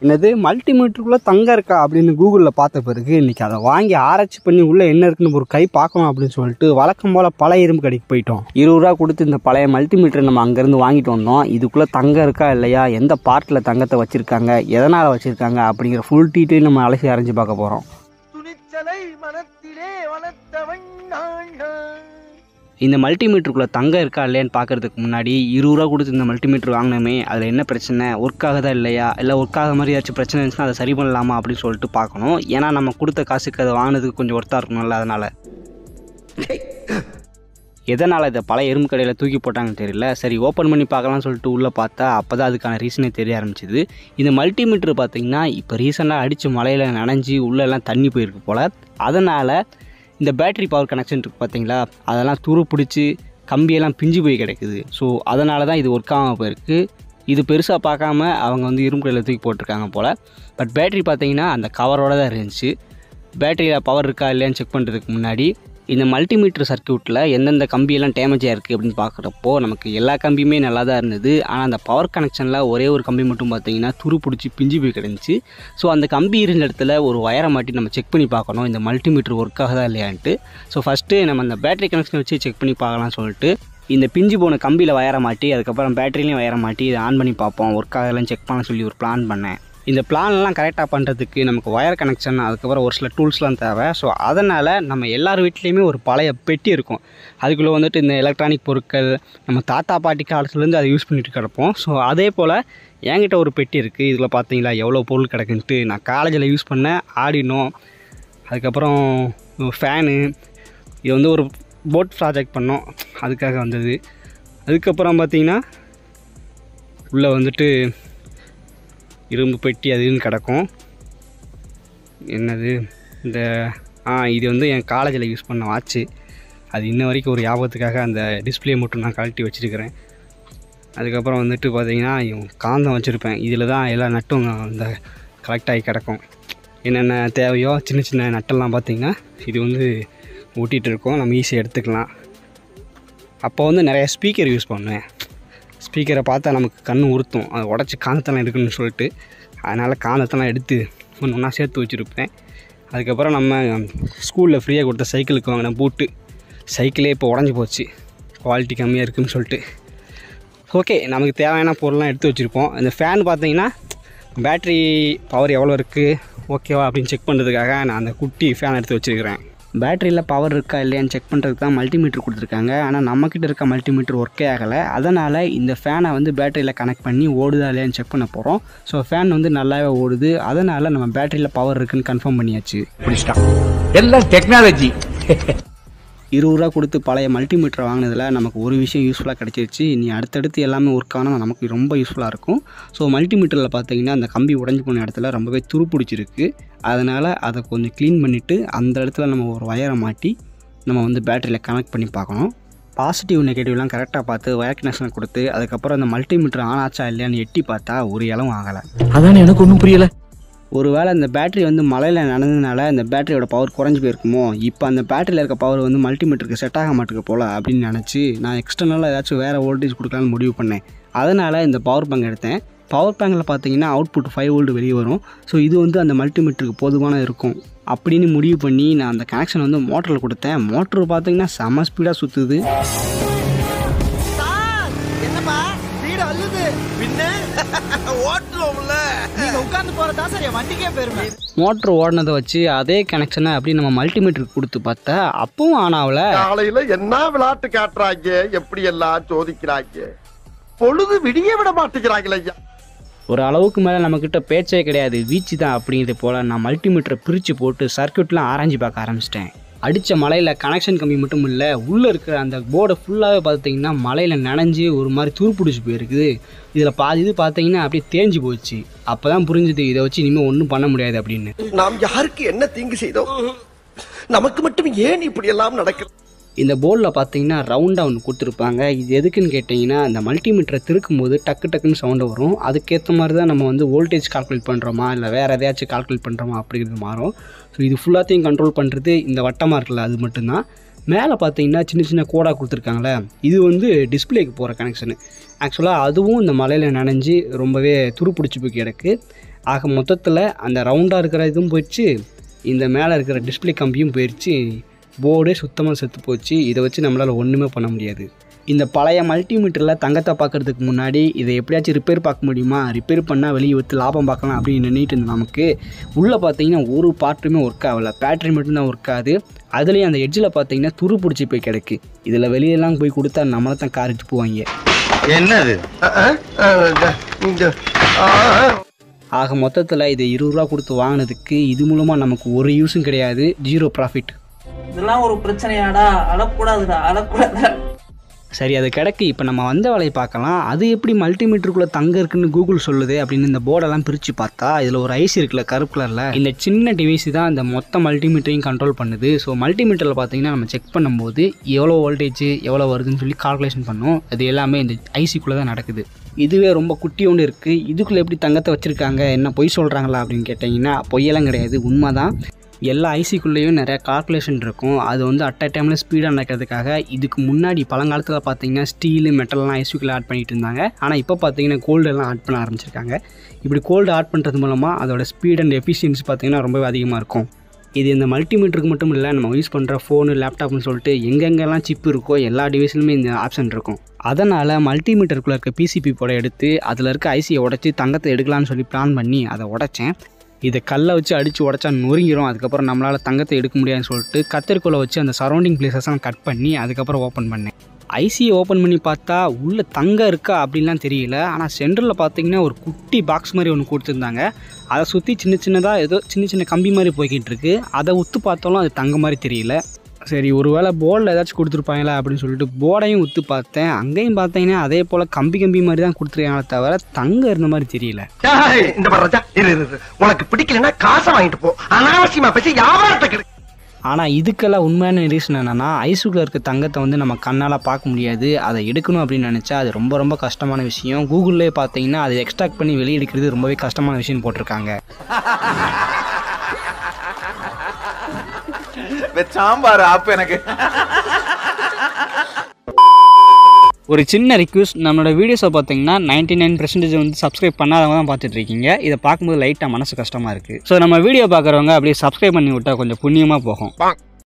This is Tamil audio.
என்னது மல்டிமீட்டருக்குள்ளே தங்கம் இருக்கா அப்படின்னு கூகுளில் பார்த்த பிறகு இன்றைக்கி அதை வாங்கி ஆராய்ச்சி பண்ணி உள்ளே என்ன இருக்குன்னு ஒரு கை பார்க்கணும் அப்படின்னு சொல்லிட்டு வழக்கம் போல் பழைய இரும்பு கடைக்கு போயிட்டோம். 20 ரூபா கொடுத்து இந்த பழைய மல்டிமீட்டர் நம்ம அங்கேருந்து வாங்கிட்டு வந்தோம். இதுக்குள்ளே தங்கம் இருக்கா இல்லையா, எந்த பார்ட்டில் தங்கத்தை வச்சுருக்காங்க, எதனால் வச்சுருக்காங்க அப்படிங்கிற ஃபுல் டீட்டெயில் நம்ம அலசி அரைஞ்சு பார்க்க போகிறோம். இந்த மல்டிமீட்டருக்குள்ளே தங்கம் இருக்கா இல்லையான்னு பார்க்குறதுக்கு முன்னாடி 20 ரூபா கொடுத்து இந்த மல்டிமீட்டர் வாங்கினோமே அதில் என்ன பிரச்சனை, ஒர்க் ஆகுதா இல்லையா, இல்லை ஒர்க் ஆக மாதிரி ஏதாச்சும் பிரச்சனை இருந்துச்சுன்னா அதை சரி பண்ணலாமா அப்படின்னு சொல்லிட்டு பார்க்கணும். ஏன்னா நம்ம கொடுத்த காசுக்கு அதை வாங்கினதுக்கு கொஞ்சம் ஒர்த்தாக இருக்கணும்ல. அதனால் எதனால் இதை பழைய எறும்பு கடையில் தூக்கி போட்டாங்கன்னு தெரியல. சரி ஓப்பன் பண்ணி பார்க்கலாம்னு சொல்லிட்டு உள்ளே பார்த்தா அப்போ தான் அதுக்கான ரீசனே தெரிய ஆரம்பிச்சிது. இந்த மல்டிமீட்டர் பார்த்திங்கன்னா இப்போ ரீசெண்டாக அடித்து மழையில் நனைஞ்சி உள்ளெல்லாம் தண்ணி போயிருக்கு போல். அதனால் இந்த பேட்ரி பவர் கனெக்ஷன் இருக்குது பார்த்தீங்களா, அதெல்லாம் துரு பிடிச்சி கம்பியெல்லாம் பிஞ்சு போய் கிடக்குது. ஸோ அதனால தான் இது ஒர்க் ஆகாமல் போயிருக்கு. இது பெருசாக பார்க்காம அவங்க வந்து இரும்பு கடையில் தூக்கி போட்டிருக்காங்க போல். பட் பேட்ரி பார்த்தீங்கன்னா அந்த கவரோடு தான் இருந்துச்சு. பேட்டரியில் பவர் இருக்கா இல்லையான்னு செக் பண்ணுறதுக்கு முன்னாடி இந்த மல்டிமீட்டர் சர்க்யூட்டில் எந்தெந்த கம்பியெல்லாம் டேமேஜாக இருக்குது அப்படின்னு பார்க்குறப்போ நமக்கு எல்லா கம்பியுமே நல்லா தான் இருந்தது. ஆனால் அந்த பவர் கனெக்ஷனில் ஒரே ஒரு கம்பி மட்டும் பார்த்திங்கன்னா துரு பிடிச்சி பிஞ்சு போய் கிடந்துச்சு. ஸோ அந்த கம்பி இருந்த இடத்துல ஒரு வயரை மாட்டி நம்ம செக் பண்ணி பார்க்கணும் இந்த மல்டிமீட்டர் ஒர்க் ஆகுதா இல்லையான்ட்டு. ஸோ ஃபஸ்ட்டு நம்ம அந்த பேட்டரி கனெக்ஷன் வச்சு செக் பண்ணி பார்க்கலாம்னு சொல்லிட்டு இந்த பிஞ்சு போன கம்பியில் வயரை மாட்டி அதுக்கப்புறம் பேட்டரிலையும் வயரை மாட்டி இதை ஆன் பண்ணி பார்ப்போம், ஒர்க் ஆகலாம் செக் பண்ண சொல்லி ஒரு பிளான் பண்ணேன். இந்த பிளான்லாம் கரெக்டாக பண்ணுறதுக்கு நமக்கு ஒயர் கனெக்ஷன் அதுக்கப்புறம் ஒரு சில டூல்ஸ்லாம் தேவை. ஸோ அதனால் நம்ம எல்லார் வீட்லேயுமே ஒரு பழைய பெட்டி இருக்கும். அதுக்குள்ளே வந்துட்டு இந்த எலக்ட்ரானிக் பொருட்கள் நம்ம தாத்தா பாட்டி காலத்துலேருந்து அதை யூஸ் பண்ணிட்டு கிடப்போம். ஸோ அதே போல் என்கிட்ட ஒரு பெட்டி இருக்குது. இதில் பார்த்தீங்களா எவ்வளோ பொருள் கிடக்குன்ட்டு. நான் காலேஜில் யூஸ் பண்ண ஆடினோ, அதுக்கப்புறம் ஃபேனு, இது வந்து ஒரு போட் ப்ராஜெக்ட் பண்ணோம் அதுக்காக வந்தது. அதுக்கப்புறம் பார்த்திங்கன்னா உள்ளே வந்துட்டு இரும்பு பெட்டி அதுன்னு கிடக்கும். என்னது இந்த இது வந்து என் காலேஜில் யூஸ் பண்ண வாட்ச்சு. அது இன்ன வரைக்கும் ஒரு ஞாபகத்துக்காக அந்த டிஸ்பிளே மட்டும் நான் கழட்டி வச்சுருக்கிறேன். அதுக்கப்புறம் வந்துட்டு பார்த்திங்கன்னா காந்தம் வச்சுருப்பேன். இதில் தான் எல்லா நட்டும் அந்த கலெக்ட் ஆகி கிடக்கும். என்னென்ன தேவையோ சின்ன சின்ன நட்டெல்லாம் பார்த்திங்கன்னா இது வந்து ஊட்டிகிட்டு இருக்கோம், நம்ம ஈஸியாக எடுத்துக்கலாம். அப்போ வந்து நிறைய ஸ்பீக்கர் யூஸ் பண்ணுவேன். ஸ்பீக்கரை பார்த்தா நமக்கு கண் உறுத்தும், அதை உடச்சி காந்தத்தெல்லாம் எடுக்கணும்னு சொல்லிட்டு. அதனால் காந்தத்தெல்லாம் எடுத்து ஒன்றா சேர்த்து வச்சுருப்பேன். அதுக்கப்புறம் நம்ம ஸ்கூலில் ஃப்ரீயாக கொடுத்த சைக்கிளுக்கு வாங்கின பூட்டு, சைக்கிளே இப்போ உடஞ்சி போச்சு, குவாலிட்டி கம்மியாக இருக்குதுன்னு சொல்லிட்டு. ஓகே, நமக்கு தேவையான பொருள்லாம் எடுத்து வச்சுருப்போம். இந்த ஃபேன் பார்த்தீங்கன்னா பேட்ரி பவர் எவ்வளோ இருக்குது ஓகேவா அப்படின்னு செக் பண்ணுறதுக்காக நான் அந்த குட்டி ஃபேன் எடுத்து வச்சுருக்கிறேன். பேட்டரியில் பவர் இருக்கா இல்லையான்னு செக் பண்ணுறதுக்கு தான் மல்டிமீட்டர் கொடுத்துருக்காங்க. ஆனால் நம்மக்கிட்ட இருக்க மல்டிமீட்டர் ஒர்க்கே ஆகலை. அதனால் இந்த ஃபேனை வந்து பேட்டரியில் கனெக்ட் பண்ணி ஓடுதா இல்லையான்னு செக் பண்ண போகிறோம். ஸோ ஃபேன் வந்து நல்லாவே ஓடுது. அதனால் நம்ம பேட்டரியில் பவர் இருக்குன்னு கன்ஃபார்ம் பண்ணியாச்சு. எல்லாம் டெக்னாலஜி. 20 ரூபா கொடுத்து பழைய மல்டிமீட்டர் வாங்கினதில் நமக்கு ஒரு விஷயம் யூஸ்ஃபுல்லாக கிடச்சிருச்சு. இனி அடுத்தடுத்து எல்லாமே ஒர்க் ஆனால் நமக்கு ரொம்ப யூஸ்ஃபுல்லாக இருக்கும். ஸோ மல்டிமீட்டரில் பார்த்தீங்கன்னா அந்த கம்பி உடஞ்சி போன இடத்துல ரொம்பவே துரு பிடிச்சிருக்கு. அதனால் அதை கொஞ்சம் க்ளீன் பண்ணிவிட்டு அந்த இடத்துல நம்ம ஒரு வயரை மாட்டி நம்ம வந்து பேட்டரியில் கனெக்ட் பண்ணி பார்க்கணும். பாசிட்டிவ் நெகட்டிவ்லாம் கரெக்டாக பார்த்து வயர் கனெக்ஷன் கொடுத்து அதுக்கப்புறம் அந்த மல்டிமீட்டர் ஆன் ஆச்சா இல்லையான்னு எட்டி பார்த்தா ஒரு இளவும் ஆகலை. அதான் எனக்கு ஒன்றும் புரியலை. ஒருவேளை இந்த பேட்டரி வந்து மழையில் நனைஞ்சதுனால இந்த பேட்டரியோட பவர் குறைஞ்சி போயிருக்குமோ, இப்போ அந்த பேட்டரியில் இருக்க பவர் வந்து மல்டிமீட்டருக்கு செட் ஆக மாட்டேங்க போல் அப்படின்னு நினச்சி நான் எக்ஸ்டர்னலாக ஏதாச்சும் வேறு வோல்டேஜ் கொடுக்கலான்னு முடிவு பண்ணேன். அதனால் இந்த பவர் பேங்க் எடுத்தேன். பவர் பேங்கில் பார்த்தீங்கன்னா அவுட்புட் 5 வோல்ட் வெளியே வரும். ஸோ இது வந்து அந்த மல்டிமீட்டருக்கு போதுமான இருக்கும் அப்படின்னு முடிவு பண்ணி நான் அந்த கனெக்ஷன் வந்து மோட்டரில் கொடுத்தேன். மோட்டர் பார்த்தீங்கன்னா செம்ம ஸ்பீடாக சுற்றுது. மோட்டர் ஓடினதை வச்சு அதே கனெக்ஷனை அப்படி நம்ம மல்டிமீட்டருக்கு கொடுத்து பார்த்தா அப்பவும் ஆன் ஆகல. காலையில என்ன விளையாட்டு காட்டுறாங்க, எப்படி எல்லாம் சோதிக்கிறாங்க, பொழுது விடிய விட மாட்டேங்கிறாங்களே. ஒரு அளவுக்கு மேலே நம்மக்கிட்ட பேச்சே கிடையாது, வீச்சு தான் அப்படிங்கிறது போல் நான் மல்டிமீட்டரை பிரித்து போட்டு சர்க்யூட்லாம் ஆராய்ச்சி பார்க்க ஆரம்பிச்சிட்டேன். அடித்த மலையில் கனெக்ஷன் கம்பி மட்டும் இல்லை, உள்ளே இருக்கிற அந்த போர்டை ஃபுல்லாகவே பார்த்திங்கன்னா மலையில் நனைஞ்சி ஒரு மாதிரி துருப்பிடிச்சி போயிருக்குது. இதில் பாதி இது பார்த்தீங்கன்னா அப்படியே தேஞ்சு போச்சு. அப்போ தான் புரிஞ்சுது இதை வச்சு இனிமேல் ஒன்றும் பண்ண முடியாது அப்படின்னு. நாம் யாருக்கு என்ன தீங்கு செய்தோம், நமக்கு மட்டும் ஏன் இப்படி எல்லாம் நடக்குது. இந்த போர்டில் பார்த்தீங்கன்னா ரவுண்டாக ஒன்று கொடுத்துருப்பாங்க. இது எதுக்குன்னு கேட்டிங்கன்னா அந்த மல்டிமீட்டரை திருக்கும் போது டக்கு டக்குன்னு சவுண்டு வரும். அதுக்கேற்ற மாதிரி தான் நம்ம வந்து வோல்டேஜ் கால்குலேட் பண்ணுறோமா இல்லை வேறு எதையாச்சும் கால்குலேட் பண்ணுறோமா அப்படிங்கிறது மாறும். ஸோ இது ஃபுல்லாத்தையும் கண்ட்ரோல் பண்ணுறது இந்த வட்டமாக இருக்குல்ல அது மட்டும்தான். மேலே பார்த்தீங்கன்னா சின்ன சின்ன கோடாக கொடுத்துருக்காங்களே, இது வந்து டிஸ்பிளேக்கு போகிற கனெக்ஷனு. ஆக்சுவலாக அதுவும் இந்த மலையில் நனைஞ்சி ரொம்பவே துரு பிடிச்சி போய் கிடக்கு. ஆக மொத்தத்தில் அந்த ரவுண்டாக இருக்கிற இதுவும் போயிடுச்சு, இந்த மேலே இருக்கிற டிஸ்பிளே கம்பியும் போயிடுச்சு, போர்டே சுத்தமாக செத்து போச்சு. இதை வச்சு நம்மளால் ஒன்றுமே பண்ண முடியாது. இந்த பழைய மல்டிமீட்டரில் தங்கத்தை பார்க்குறதுக்கு முன்னாடி இதை எப்படியாச்சும் ரிப்பேர் பார்க்க முடியுமா, ரிப்பேர் பண்ணால் வெளியே விற்று லாபம் பார்க்கலாம் அப்படின்னு நின்றுட்டு இருந்தோம். நமக்கு உள்ளே பார்த்தீங்கன்னா ஒரு பார்ட்டுமே ஒர்க் ஆகலை, பேட்டரி மட்டும்தான் ஒர்க் ஆகுது. அதுலேயும் அந்த எட்ஜில் பார்த்தீங்கன்னா துரு பிடிச்சி போய் கிடக்கு. இதில் வெளியெல்லாம் போய் கொடுத்தா நம்மளை தான் கார் எடுத்து போவாங்க. என்னது ஆக மொத்தத்தில் இதை 20 ரூபா கொடுத்து வாங்கினதுக்கு இது மூலமாக நமக்கு ஒரு யூஸும் கிடையாது, 0 ப்ராஃபிட். இதெல்லாம் ஒரு பிரச்சனையாடா, அழக்கூடாதுடா, அழக்கூடாது. சரி, அது கிடக்கு. இப்போ நம்ம வந்த வேலையை பார்க்கலாம். அது எப்படி மல்டிமீட்டருக்குள்ளே தங்க இருக்குன்னு கூகுள் சொல்லுது அப்படின்னு இந்த போர்டெல்லாம் பிரித்து பார்த்தா இதில் ஒரு ஐசி இருக்குல்ல கருப்பு கலரில், இந்த சின்ன டிவைஸ் தான் இந்த மொத்த மல்டிமீட்டரையும் கண்ட்ரோல் பண்ணுது. ஸோ மல்டிமீட்டரில் பார்த்தீங்கன்னா நம்ம செக் பண்ணும்போது எவ்வளோ வோல்டேஜ் எவ்வளோ வருதுன்னு சொல்லி கால்குலேஷன் பண்ணோம். அது எல்லாமே இந்த ஐசிக்குள்ளே தான் நடக்குது. இதுவே ரொம்ப குட்டி ஒன்று இருக்குது. இதுக்குள்ளே எப்படி தங்கத்தை வச்சுருக்காங்க, என்ன பொய் சொல்கிறாங்களா அப்படின்னு கேட்டிங்கன்னா பொய்யெல்லாம் கிடையாது, உண்மை தான். எல்லா ஐசிக்குள்ளேயும் நிறையா கால்குலேஷன் இருக்கும். அது வந்து அட் அ டைமில் ஸ்பீடாக நடக்கிறதுக்காக. இதுக்கு முன்னாடி பழங்காலத்தில் பார்த்தீங்கன்னா ஸ்டீலு மெட்டல்லாம் ஐசிக்குள்ளே ஆட் பண்ணிகிட்டு இருந்தாங்க. ஆனால் இப்போ பார்த்தீங்கன்னா கோல்டெல்லாம் ஆட் பண்ண ஆரம்பிச்சிருக்காங்க. இப்படி கோல்டு ஆட் பண்ணுறது மூலமாக அதோட ஸ்பீட் அண்ட் எஃபிஷியன்சி பார்த்தீங்கன்னா ரொம்பவே அதிகமாக இருக்கும். இது இந்த மல்டிமீட்டருக்கு மட்டும் இல்லை, நம்ம யூஸ் பண்ணுற ஃபோனு லேப்டாப்னு சொல்லிட்டு எங்கெங்கெல்லாம் சிப் இருக்கோ எல்லா டிவைஸ்லையுமே இந்த ஆப்ஷன் இருக்கும். அதனால் மல்டிமீட்டருக்குள்ளே இருக்க பிசிபி போட எடுத்து அதில் இருக்க ஐசியை உடச்சி தங்கத்தை எடுக்கலான்னு சொல்லி பிளான் பண்ணி அதை உடைச்சேன். இதை கல்லை வச்சு அடித்து உடச்சா நொறுங்கிடும். அதுக்கப்புறம் நம்மளால் தங்கத்தை எடுக்க முடியாதுன்னு சொல்லிட்டு கத்திரிக்கோலை வச்சு அந்த சரௌண்டிங் பிளேசஸ்லாம் கட் பண்ணி அதுக்கப்புறம் ஓப்பன் பண்ணேன். ஐசியை ஓப்பன் பண்ணி பார்த்தா உள்ளே தங்கம் இருக்கா அப்படின்லாம் தெரியல. ஆனால் சென்டரில் பார்த்தீங்கன்னா ஒரு குட்டி பாக்ஸ் மாதிரி ஒன்று கொடுத்துருந்தாங்க. அதை சுற்றி சின்ன சின்னதாக ஏதோ சின்ன சின்ன கம்பி மாதிரி போய்கிட்டு இருக்கு. அதை உத்து பார்த்தாலும் அது தங்க மாதிரி தெரியல. சரி, ஒரு வேளை போர்டில் ஏதாச்சும் கொடுத்துருப்பாங்களா அப்படின்னு சொல்லிட்டு போர்டையும் உத்து பார்த்தேன். அங்கேயும் பார்த்தீங்கன்னா அதே போல் கம்பி மாதிரி தான் கொடுத்துருக்காங்களே தவிர தங்கம் இருந்த மாதிரி தெரியல. உனக்கு பிடிக்கலன்னா காசை வாங்கிட்டு போ, அனாவசியமா பேசி வியாபாரத்தை கெடு. ஆனால் இதுக்கெல்லாம் உண்மையான ரீசன் என்னென்னா, ஐஸுக்குள்ளே இருக்க தங்கத்தை வந்து நம்ம கண்ணால் பார்க்க முடியாது. அதை எடுக்கணும் அப்படின்னு நினச்சா அது ரொம்ப ரொம்ப கஷ்டமான விஷயம். கூகுள்லேயே பார்த்தீங்கன்னா அதை எக்ஸ்ட்ராக்ட் பண்ணி வெளியே எடுக்கிறது ரொம்பவே கஷ்டமான விஷயம் போட்டிருக்காங்க. சாம்பார் ஆப்பு எனக்கு. ஒரு சின்ன ரிக்வெஸ்ட், நம்மளோட வீடியோஸை பார்த்தீங்கன்னா 99% வந்து சப்ஸ்கிரைப் பண்ணாதவங்க தான் பார்த்துட்டு இருக்கீங்க. இதை பார்க்கும்போது லைட்டாக மனசு கஷ்டமாக இருக்குது. ஸோ நம்ம வீடியோ பார்க்குறவங்க அப்படியே சப்ஸ்கிரைப் பண்ணி விட்டால் கொஞ்சம் புண்ணியமாக போகும்.